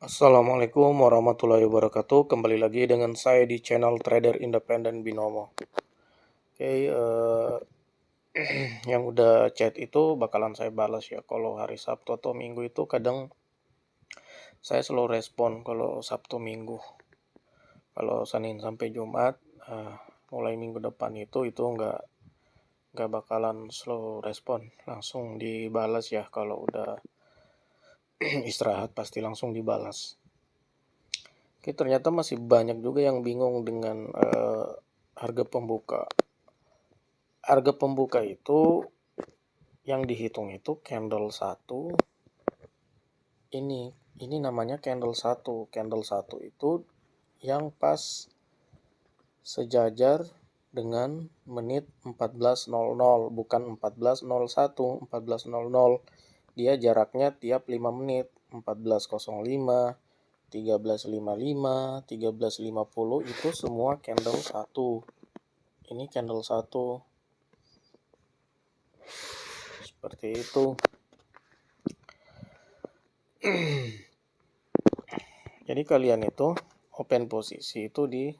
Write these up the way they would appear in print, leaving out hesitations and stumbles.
Assalamualaikum warahmatullahi wabarakatuh. Kembali lagi dengan saya di channel Trader Independen Binomo. Oke, yang udah chat itu bakalan saya balas ya. Kalau hari Sabtu atau Minggu itu kadang saya slow respon kalau Sabtu Minggu. Kalau Senin sampai Jumat, mulai minggu depan itu nggak bakalan slow respon, langsung dibalas ya. Kalau udah istirahat pasti langsung dibalas. Oke, ternyata masih banyak juga yang bingung dengan harga pembuka. Harga pembuka itu yang dihitung itu candle 1. Ini namanya candle 1. Candle 1 itu yang pas sejajar dengan menit 14.00, bukan 14.01, 14.00. Dia jaraknya tiap 5 menit, 14.05, 13.55, 13.50 itu semua candle 1. Ini candle 1. Seperti itu. Jadi kalian itu open posisi itu di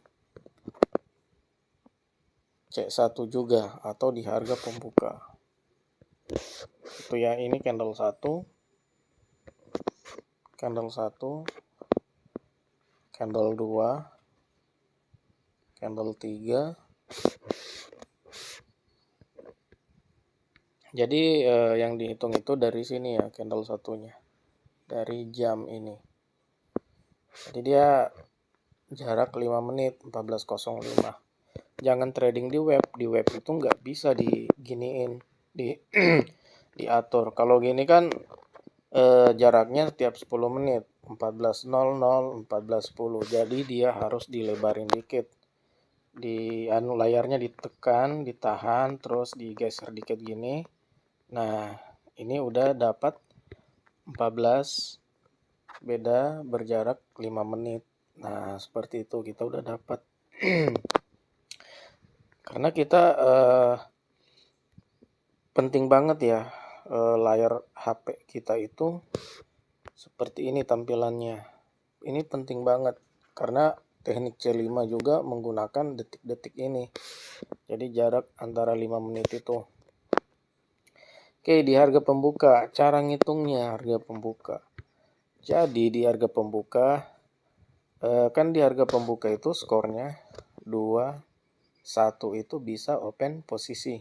C1 juga atau di harga pembuka. Itu ya, ini candle 1, candle 1, candle 2, candle 3. Jadi yang dihitung itu dari sini ya, candle satunya. Dari jam ini. Jadi dia jarak 5 menit, 14.05. Jangan trading di web. Di web itu nggak bisa diginiin, diatur. Kalau gini kan jaraknya setiap 10 menit, 14.00, 14.10. Jadi dia harus dilebarin dikit. Layarnya ditekan, ditahan, terus digeser dikit gini. Nah, ini udah dapat 14, beda berjarak 5 menit. Nah, seperti itu kita udah dapat. Karena kita penting banget ya, layar HP kita itu seperti ini tampilannya. Ini penting banget karena teknik C5 juga menggunakan detik-detik ini. Jadi jarak antara 5 menit itu. Oke, di harga pembuka, cara ngitungnya harga pembuka. Jadi di harga pembuka, kan di harga pembuka itu skornya 2, 1 itu bisa open posisi.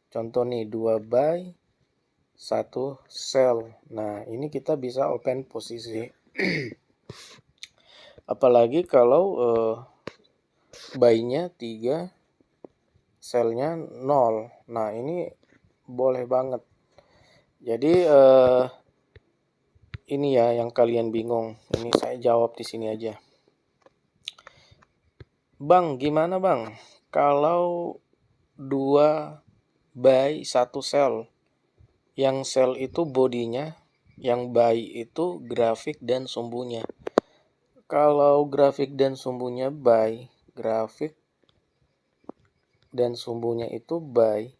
Contoh nih, 2 buy, 1 sell. Nah, ini kita bisa open posisi. Apalagi kalau buy-nya 3, sell-nya 0. Nah, ini boleh banget. Jadi ini ya yang kalian bingung. Ini saya jawab di sini aja. Bang, gimana Bang? Kalau 2 buy, 1 sell. Yang sell itu bodinya, yang buy itu grafik dan sumbunya. Kalau grafik dan sumbunya buy, grafik dan sumbunya itu buy,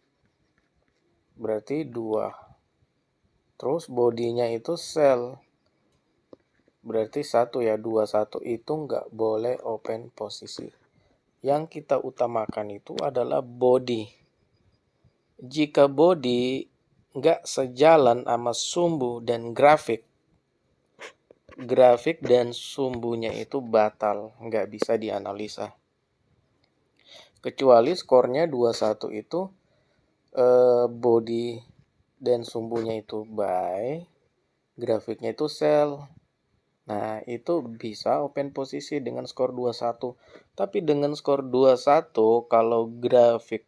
berarti 2. Terus bodinya itu sell, berarti 1 ya, 21 itu nggak boleh open posisi. Yang kita utamakan itu adalah body. Jika body nggak sejalan sama sumbu dan grafik dan sumbunya itu batal, nggak bisa dianalisa. Kecuali skornya 21 itu body dan sumbunya itu buy, grafiknya itu sell. Nah, itu bisa open posisi dengan skor 21. Tapi dengan skor 21, kalau grafik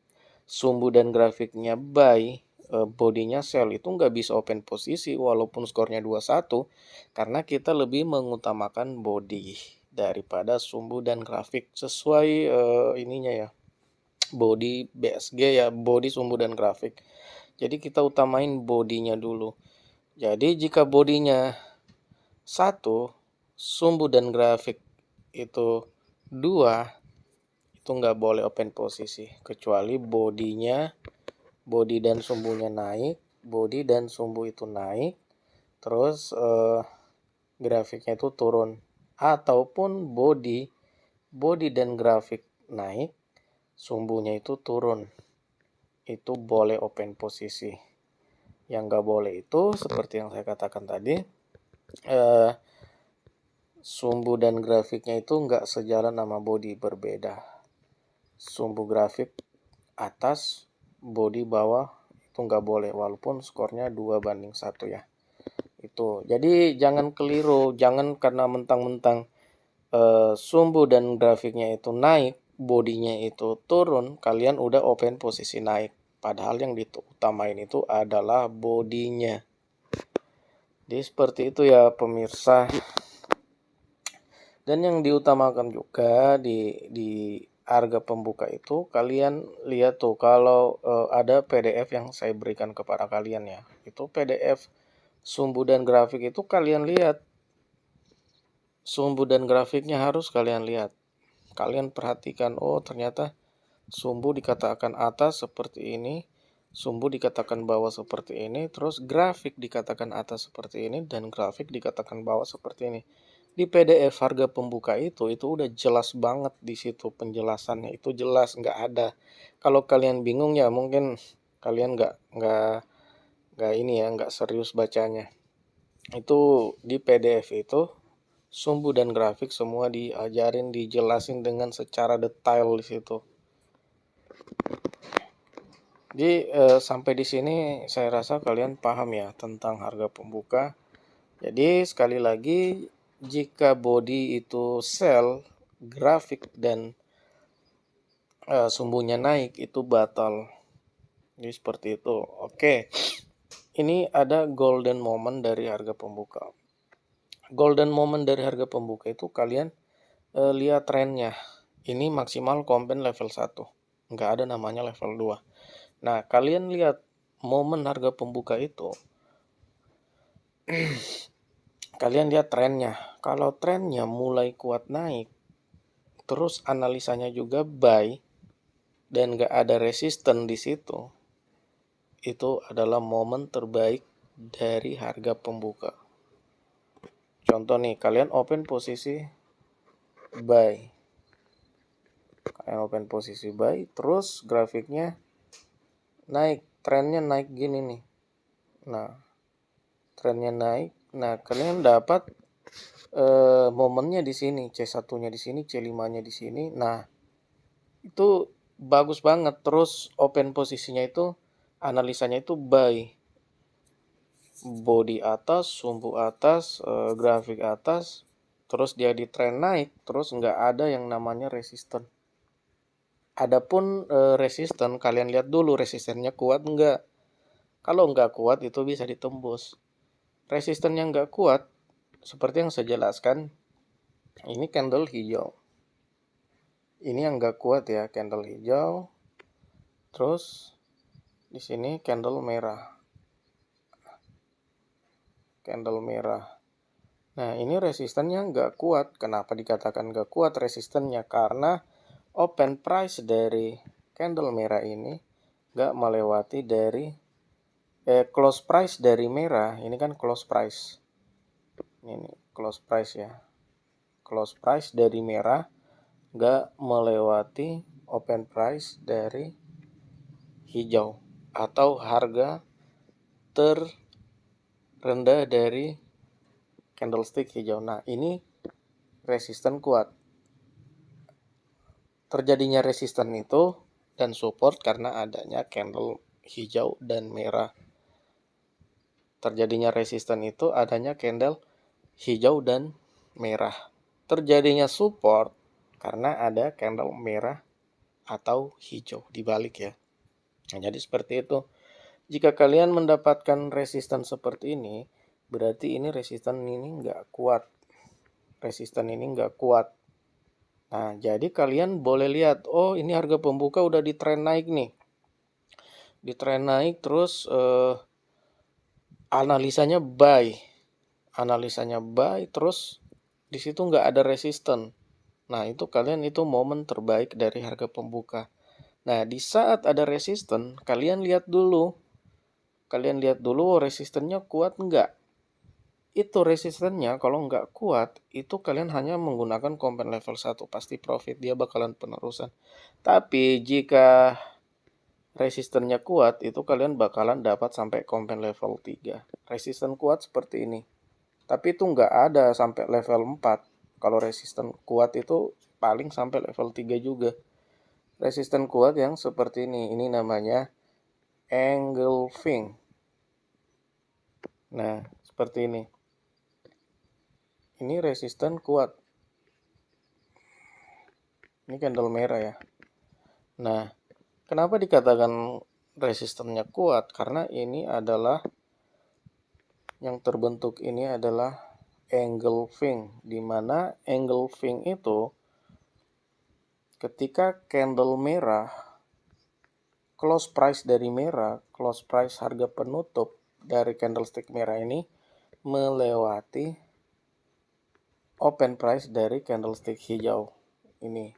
sumbu dan grafiknya buy, bodinya sell, itu nggak bisa open posisi walaupun skornya 21. Karena kita lebih mengutamakan body daripada sumbu dan grafik. Sesuai ininya ya, body BSG ya, body, sumbu, dan grafik. Jadi kita utamain bodinya dulu. Jadi jika bodinya 1, sumbu dan grafik itu 2, itu nggak boleh open posisi. Kecuali body dan sumbunya naik, body dan sumbu itu naik, terus grafiknya itu turun, ataupun body dan grafik naik, sumbunya itu turun, itu boleh open posisi. Yang nggak boleh itu seperti yang saya katakan tadi, sumbu dan grafiknya itu nggak sejalan sama body, berbeda. Sumbu grafik atas, body bawah, itu nggak boleh, walaupun skornya 2:1 ya. Itu jadi jangan keliru, jangan karena mentang-mentang sumbu dan grafiknya itu naik, bodinya itu turun, kalian udah open posisi naik. Padahal yang diutamain itu adalah bodinya. Jadi seperti itu ya pemirsa. Dan yang diutamakan juga di harga pembuka itu, kalian lihat tuh kalau ada PDF yang saya berikan kepada kalian ya. Itu PDF sumbu dan grafik itu kalian lihat. Sumbu dan grafiknya harus kalian lihat. Kalian perhatikan, oh ternyata sumbu dikatakan atas seperti ini, sumbu dikatakan bawah seperti ini, terus grafik dikatakan atas seperti ini, dan grafik dikatakan bawah seperti ini. Di PDF harga pembuka itu udah jelas banget di situ penjelasannya, itu jelas, nggak ada. Kalau kalian bingung ya mungkin kalian nggak ini ya, nggak serius bacanya. Itu di PDF itu sumbu dan grafik semua diajarin, dijelasin dengan secara detail di situ. Jadi sampai di sini saya rasa kalian paham ya tentang harga pembuka. Jadi sekali lagi, jika body itu sell, grafik dan sumbunya naik, itu batal. Jadi seperti itu. Oke. Ini ada golden moment dari harga pembuka. Golden moment dari harga pembuka itu kalian lihat trennya. Ini maksimal kompen level 1. Nggak ada namanya level 2. Nah, kalian lihat momen harga pembuka itu. Kalian lihat trennya. Kalau trennya mulai kuat naik, terus analisanya juga buy, dan nggak ada resisten di situ, itu adalah momen terbaik dari harga pembuka. Contoh nih, kalian open posisi buy. Kalian open posisi buy, terus grafiknya naik, trennya naik gini nih. Nah, trennya naik. Nah, kalian dapat momennya di sini, C1-nya di sini, C5-nya di sini. Nah, itu bagus banget. Terus open posisinya itu analisanya itu buy. Body atas, sumbu atas, grafik atas, terus dia di trend naik, terus nggak ada yang namanya resisten. Adapun resisten, kalian lihat dulu resistennya kuat nggak. Kalau nggak kuat itu bisa ditembus. Resisten yang nggak kuat, seperti yang saya jelaskan, ini candle hijau. Ini yang nggak kuat ya, candle hijau. Terus di sini candle merah. Candle merah. Nah, ini resistennya nggak kuat. Kenapa dikatakan nggak kuat resistennya? Karena open price dari candle merah ini nggak melewati dari close price dari merah. Ini kan close price. Ini close price ya. Close price dari merah nggak melewati open price dari hijau atau harga terendah dari candlestick hijau. Nah, ini resisten kuat. Terjadinya resisten itu dan support karena adanya candle hijau dan merah. Terjadinya resisten itu adanya candle hijau dan merah. Terjadinya support karena ada candle merah atau hijau dibalik ya. Nah, jadi seperti itu. Jika kalian mendapatkan resisten seperti ini, berarti ini resisten ini nggak kuat. Resisten ini nggak kuat. Nah, jadi kalian boleh lihat, oh ini harga pembuka udah di tren naik nih. Di tren naik terus analisanya buy. Analisanya buy terus di situ nggak ada resisten. Nah, itu kalian itu momen terbaik dari harga pembuka. Nah, di saat ada resisten, kalian lihat dulu. Kalian lihat dulu resistennya kuat nggak? itu resistennya kalau nggak kuat, itu kalian hanya menggunakan compound level 1, pasti profit, dia bakalan penerusan. Tapi jika resistennya kuat, itu kalian bakalan dapat sampai compound level 3. Resisten kuat seperti ini. Tapi itu nggak ada sampai level 4. Kalau resisten kuat itu paling sampai level 3 juga. Resisten kuat yang seperti ini namanya engulfing. Nah, seperti ini. Ini resisten kuat. Ini candle merah ya. Nah, kenapa dikatakan resistennya kuat? Karena ini adalah yang terbentuk ini adalah engulfing, di mana engulfing itu ketika candle merah, close price dari merah, close price harga penutup dari candlestick merah ini melewati open price dari candlestick hijau ini.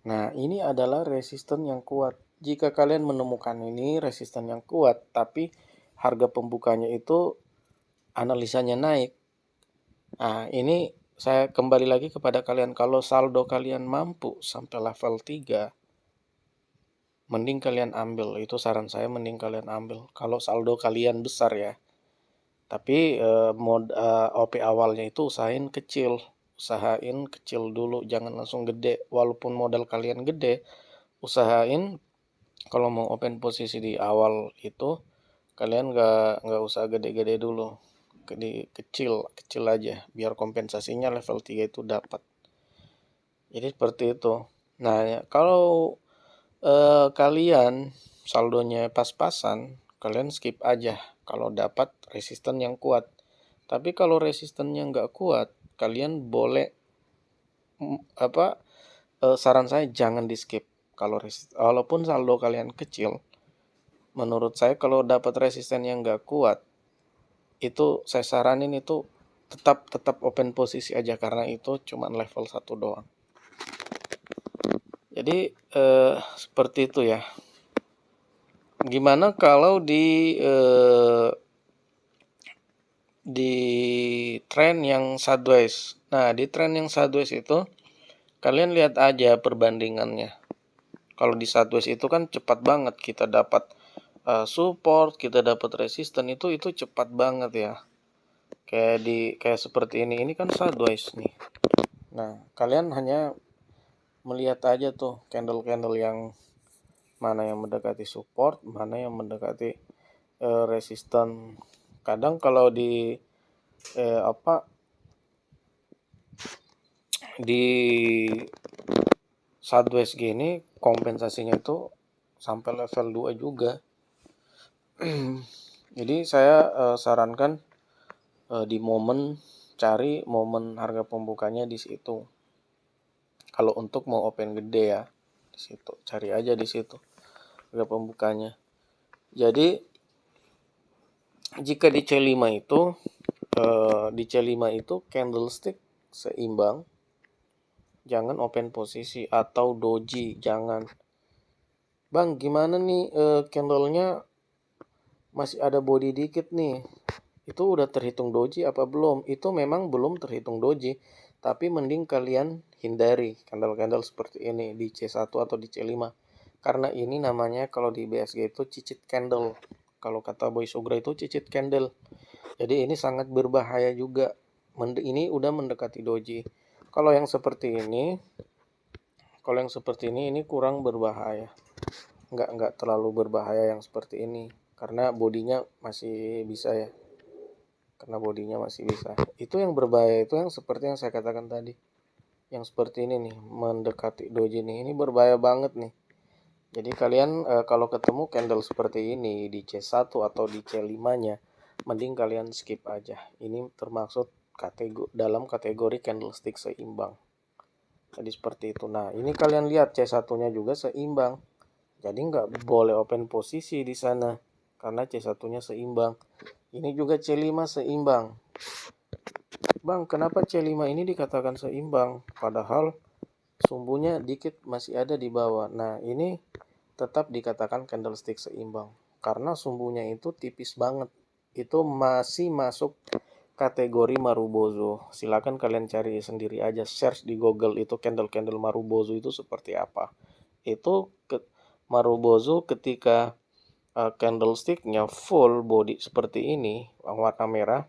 Nah, ini adalah resisten yang kuat. Jika kalian menemukan ini resisten yang kuat, tapi harga pembukanya itu analisanya naik. Nah, ini saya kembali lagi kepada kalian. Kalau saldo kalian mampu sampai level 3, mending kalian ambil. Itu saran saya, mending kalian ambil. Kalau saldo kalian besar ya. Tapi OP awalnya itu usahain kecil dulu, jangan langsung gede. Walaupun modal kalian gede, usahain kalau mau open posisi di awal itu kalian nggak usah gede-gede dulu, kecil aja, biar kompensasinya level 3 itu dapat. Jadi seperti itu. Nah, kalau kalian saldonya pas-pasan, kalian skip aja kalau dapat resisten yang kuat. Tapi kalau resistennya nggak kuat, kalian boleh saran saya jangan di skip. Walaupun saldo kalian kecil, menurut saya kalau dapat resisten yang nggak kuat, itu saya saranin itu tetap open posisi aja, karena itu cuma level 1 doang. Jadi seperti itu ya. Gimana kalau di tren yang sideways. Nah, di tren yang sideways itu kalian lihat aja perbandingannya. Kalau di sideways itu kan cepat banget kita dapat support, kita dapat resisten, itu cepat banget ya. Kayak seperti ini. Ini kan sideways nih. Nah, kalian hanya melihat aja tuh candle-candle yang mana yang mendekati support, mana yang mendekati resisten. Kadang kalau di sideways gini kompensasinya itu sampai level 2 juga. Jadi saya sarankan di cari momen harga pembukanya di situ. Kalau untuk mau open gede ya, di situ cari aja di situ harga pembukanya. Jadi jika di C5 itu candlestick seimbang, jangan open posisi atau doji, jangan. Bang, gimana nih candlenya masih ada body dikit nih, itu udah terhitung doji apa belum? Itu memang belum terhitung doji, tapi mending kalian hindari candle-candle seperti ini di C1 atau di C5, karena ini namanya kalau di BSG itu cicit candle. Kalau kata Boy Sugra itu cicit candle. Jadi ini sangat berbahaya juga. Ini udah mendekati doji. Kalau yang seperti ini ini kurang berbahaya. Nggak terlalu berbahaya yang seperti ini, karena bodinya masih bisa ya. Itu yang berbahaya itu yang seperti yang saya katakan tadi. Yang seperti ini nih, mendekati doji nih. Ini berbahaya banget nih. Jadi kalian kalau ketemu candle seperti ini di C1 atau di C5-nya, mending kalian skip aja. Ini termasuk dalam kategori candlestick seimbang. Jadi seperti itu. Nah, ini kalian lihat C1-nya juga seimbang. Jadi nggak boleh open posisi di sana karena C1-nya seimbang. Ini juga C5 seimbang. Bang, kenapa C5 ini dikatakan seimbang? Padahal sumbunya dikit masih ada di bawah. Nah, ini tetap dikatakan candlestick seimbang karena sumbunya itu tipis banget. itu masih masuk kategori Marubozu. Silakan kalian cari sendiri aja, search di Google itu candle-candle Marubozu itu seperti apa. Itu Marubozu ketika candlesticknya full body seperti ini, warna merah,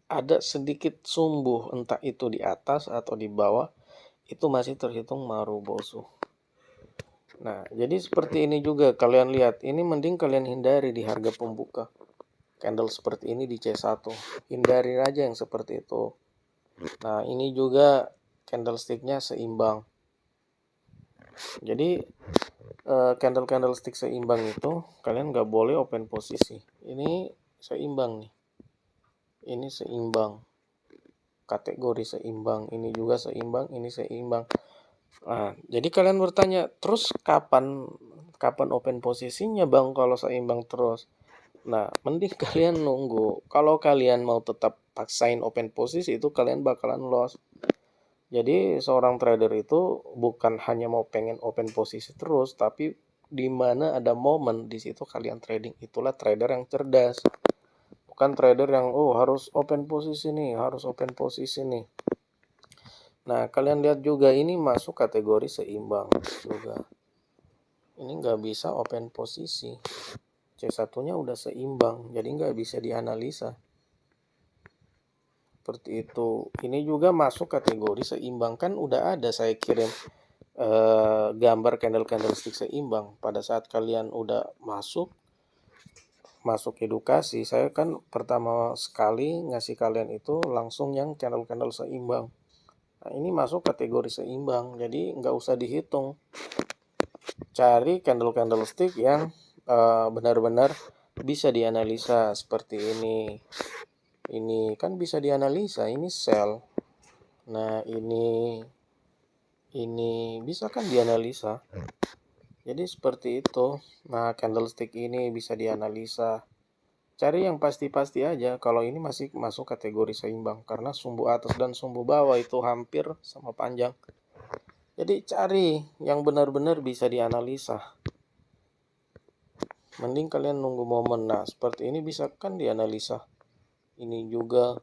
ada sedikit sumbu, entah itu di atas atau di bawah, itu masih terhitung Marubozu. Nah, jadi seperti ini juga kalian lihat, ini mending kalian hindari di harga pembuka. Candle seperti ini di C1, hindari aja yang seperti itu. Nah, ini juga candlesticknya seimbang. Jadi candlestick seimbang itu kalian nggak boleh open posisi. Ini seimbang nih, ini seimbang, kategori seimbang, ini juga seimbang, ini seimbang. Nah, jadi kalian bertanya, terus kapan open posisinya bang kalau seimbang terus? Nah, mending kalian nunggu. Kalau kalian mau tetap paksain open posisi itu kalian bakalan loss. Jadi seorang trader itu bukan hanya mau pengen open posisi terus, tapi di mana ada momen di situ kalian trading. Itulah trader yang cerdas. Bukan trader yang harus open posisi nih, harus open posisi nih. Nah, kalian lihat juga ini masuk kategori seimbang juga. Ini nggak bisa open posisi. C1-nya udah seimbang, jadi nggak bisa dianalisa. Seperti itu. Ini juga masuk kategori seimbang, kan udah ada saya kirim gambar candlestick seimbang. Pada saat kalian udah masuk edukasi, saya kan pertama sekali ngasih kalian itu langsung yang candle seimbang. Nah, ini masuk kategori seimbang, jadi nggak usah dihitung. Cari candlestick yang benar-benar bisa dianalisa seperti ini. Ini kan bisa dianalisa, ini sell. Nah, ini bisa kan dianalisa. Jadi seperti itu. Nah, candlestick ini bisa dianalisa. Cari yang pasti-pasti aja. Kalau ini masih masuk kategori seimbang karena sumbu atas dan sumbu bawah itu hampir sama panjang. Jadi cari yang benar-benar bisa dianalisa. Mending kalian nunggu momen. Nah, seperti ini bisa kan dianalisa. Ini juga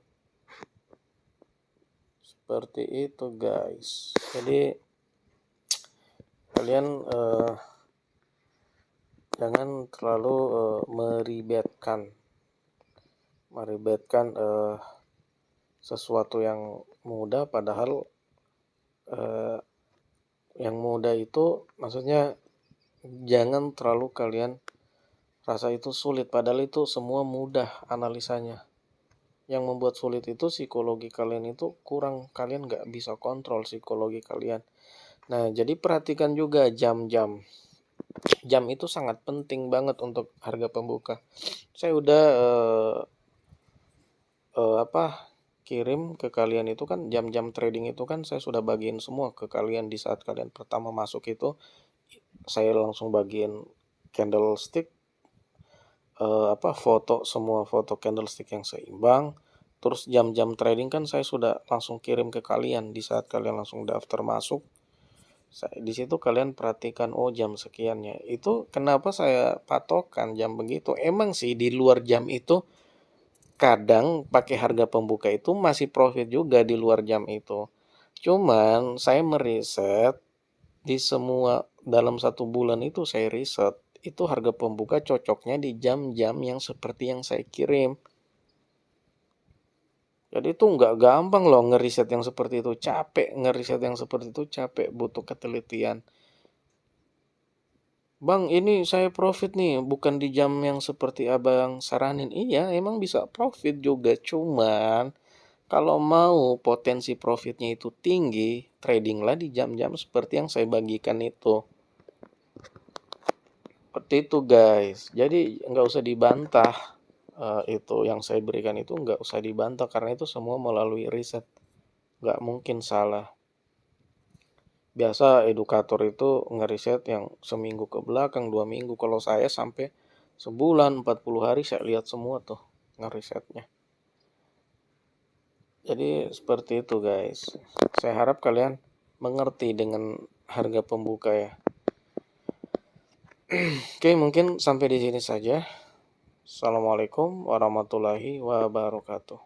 seperti itu, guys. Jadi kalian jangan terlalu meribetkan sesuatu yang mudah, padahal yang mudah itu maksudnya jangan terlalu kalian rasa itu sulit, padahal itu semua mudah analisanya. Yang membuat sulit itu psikologi kalian itu kurang, kalian nggak bisa kontrol psikologi kalian. Nah, jadi perhatikan juga jam-jam. Jam itu sangat penting banget untuk harga pembuka. Saya udah kirim ke kalian itu kan jam-jam trading itu kan saya sudah bagiin semua ke kalian di saat kalian pertama masuk itu. Saya langsung bagiin candlestick, semua foto candlestick yang seimbang. Terus jam-jam trading kan saya sudah langsung kirim ke kalian di saat kalian langsung daftar masuk. Di situ kalian perhatikan, jam sekiannya. Itu kenapa saya patokan jam begitu. Emang sih di luar jam itu kadang pakai harga pembuka itu masih profit juga di luar jam itu. Cuman saya meriset di semua dalam 1 bulan itu saya riset. Itu harga pembuka cocoknya di jam-jam yang seperti yang saya kirim. Jadi itu nggak gampang loh ngeriset yang seperti itu. Capek ngeriset yang seperti itu, capek, butuh ketelitian. Bang, ini saya profit nih, bukan di jam yang seperti abang saranin. Iya, emang bisa profit juga. Cuman, kalau mau potensi profitnya itu tinggi, tradinglah di jam-jam seperti yang saya bagikan itu. Seperti itu, guys. Jadi, nggak usah dibantah. Itu yang saya berikan itu nggak usah dibantah, karena itu semua melalui riset. Nggak mungkin salah. Biasa edukator itu ngeriset yang seminggu ke belakang, 2 minggu. Kalau saya sampai sebulan, 40 hari saya lihat semua tuh ngerisetnya. Jadi seperti itu, guys. Saya harap kalian mengerti dengan harga pembuka ya. Oke, mungkin sampai di sini saja. Assalamualaikum warahmatullahi wabarakatuh.